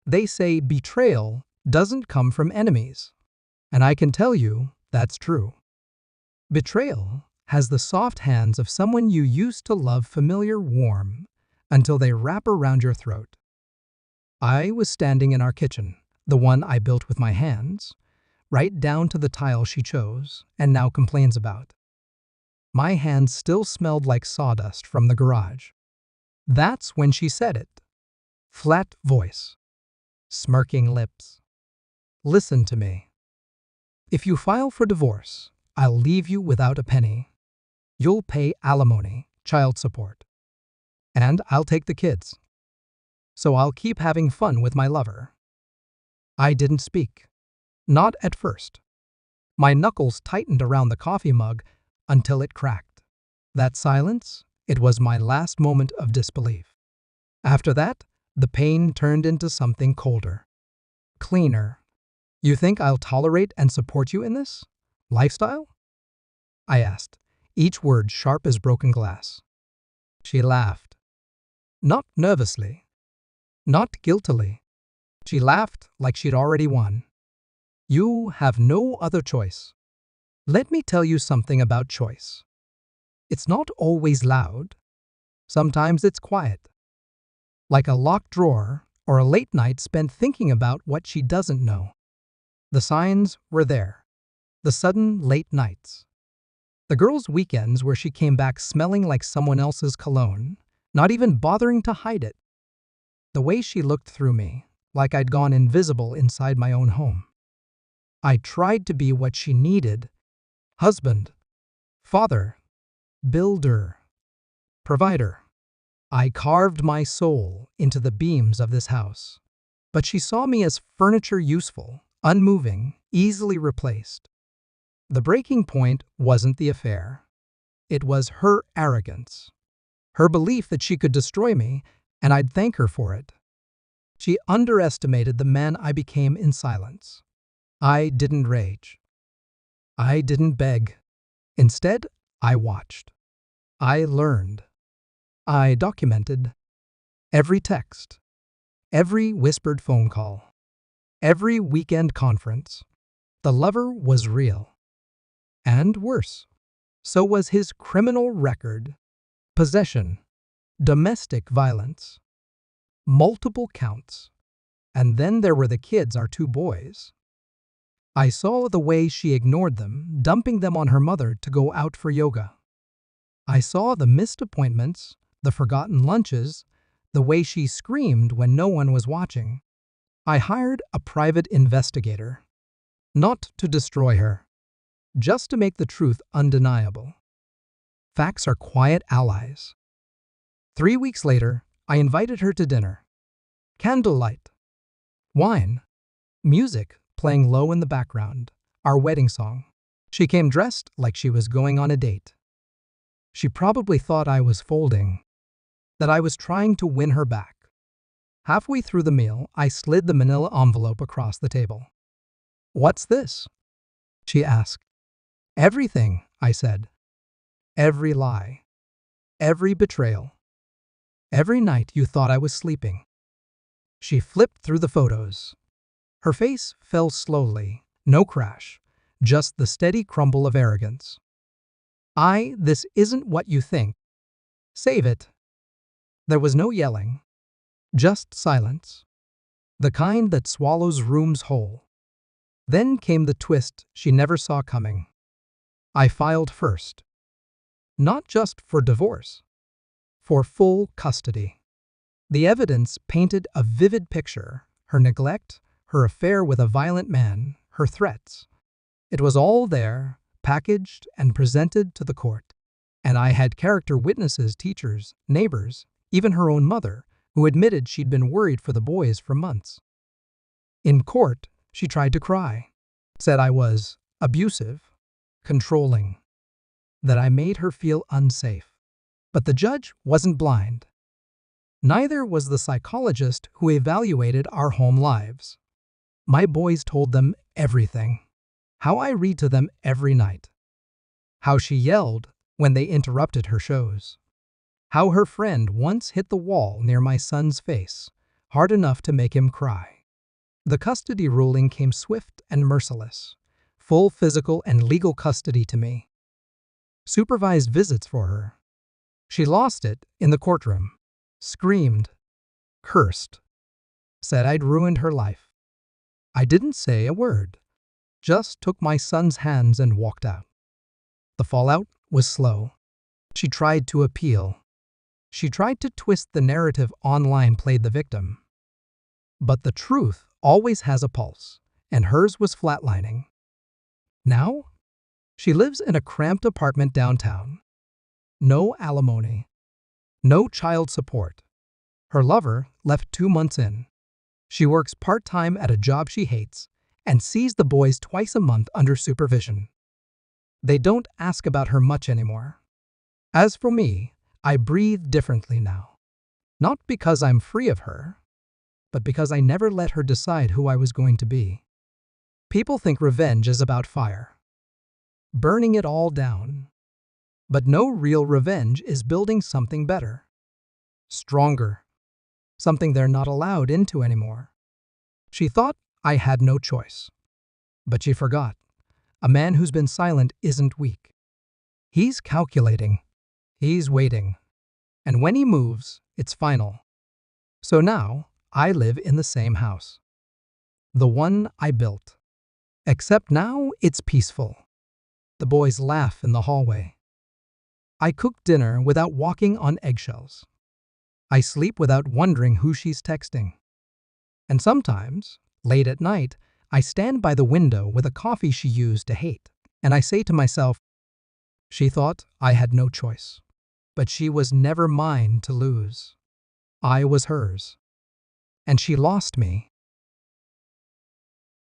They say betrayal doesn't come from enemies. And I can tell you that's true. Betrayal has the soft hands of someone you used to love familiar warm until they wrap around your throat. I was standing in our kitchen, the one I built with my hands, right down to the tile she chose and now complains about. My hands still smelled like sawdust from the garage. That's when she said it. Flat voice. Smirking lips. Listen to me. If you file for divorce, I'll leave you without a penny. You'll pay alimony, child support. And I'll take the kids. So I'll keep having fun with my lover. I didn't speak. Not at first. My knuckles tightened around the coffee mug until it cracked. That silence, it was my last moment of disbelief. After that, the pain turned into something colder. Cleaner. You think I'll tolerate and support you in this lifestyle? I asked, each word sharp as broken glass. She laughed. Not nervously. Not guiltily. She laughed like she'd already won. You have no other choice. Let me tell you something about choice. It's not always loud. Sometimes it's quiet. Like a locked drawer or a late night spent thinking about what she doesn't know. The signs were there. The sudden late nights. The girls' weekends where she came back smelling like someone else's cologne, not even bothering to hide it. The way she looked through me, like I'd gone invisible inside my own home. I tried to be what she needed. Husband, father, builder, provider. I carved my soul into the beams of this house. But she saw me as furniture useful, unmoving, easily replaced. The breaking point wasn't the affair. It was her arrogance. Her belief that she could destroy me, and I'd thank her for it. She underestimated the man I became in silence. I didn't rage. I didn't beg. Instead, I watched. I learned. I documented every text, every whispered phone call, every weekend conference. The lover was real. And worse, so was his criminal record, possession, domestic violence, multiple counts. And then there were the kids, our two boys. I saw the way she ignored them, dumping them on her mother to go out for yoga. I saw the missed appointments, the forgotten lunches, the way she screamed when no one was watching. I hired a private investigator, not to destroy her, just to make the truth undeniable. Facts are quiet allies. 3 weeks later, I invited her to dinner. Candlelight. Wine. Music playing low in the background. Our wedding song. She came dressed like she was going on a date. She probably thought I was folding, that I was trying to win her back. Halfway through the meal, I slid the manila envelope across the table. "What's this?" she asked. "Everything," I said. Every lie. Every betrayal. Every night you thought I was sleeping. She flipped through the photos. Her face fell slowly, no crash, just the steady crumble of arrogance. This isn't what you think. Save it." There was no yelling, just silence, the kind that swallows rooms whole. Then came the twist she never saw coming. I filed first. Not just for divorce, for full custody. The evidence painted a vivid picture: her neglect, her affair with a violent man, her threats. It was all there, packaged and presented to the court. And I had character witnesses, teachers, neighbors, even her own mother, who admitted she'd been worried for the boys for months. In court, she tried to cry, said I was abusive, controlling, that I made her feel unsafe. But the judge wasn't blind. Neither was the psychologist who evaluated our home lives. My boys told them everything. How I read to them every night. How she yelled when they interrupted her shows. How her friend once hit the wall near my son's face, hard enough to make him cry. The custody ruling came swift and merciless. Full physical and legal custody to me. Supervised visits for her. She lost it in the courtroom. Screamed. Cursed. Said I'd ruined her life. I didn't say a word. Just took my son's hands and walked out. The fallout was slow. She tried to appeal. She tried to twist the narrative online, played the victim. But the truth always has a pulse, and hers was flatlining. Now, she lives in a cramped apartment downtown. No alimony. No child support. Her lover left 2 months in. She works part-time at a job she hates and sees the boys twice a month under supervision. They don't ask about her much anymore. As for me, I breathe differently now. Not because I'm free of her, but because I never let her decide who I was going to be. People think revenge is about fire, burning it all down. But no real revenge is building something better, stronger, something they're not allowed into anymore. She thought I had no choice. But she forgot. A man who's been silent isn't weak. He's calculating. He's waiting. And when he moves, it's final. So now, I live in the same house. The one I built. Except now, it's peaceful. The boys laugh in the hallway. I cook dinner without walking on eggshells. I sleep without wondering who she's texting. And sometimes, late at night, I stand by the window with a coffee she used to hate, and I say to myself, she thought I had no choice, but she was never mine to lose. I was hers. And she lost me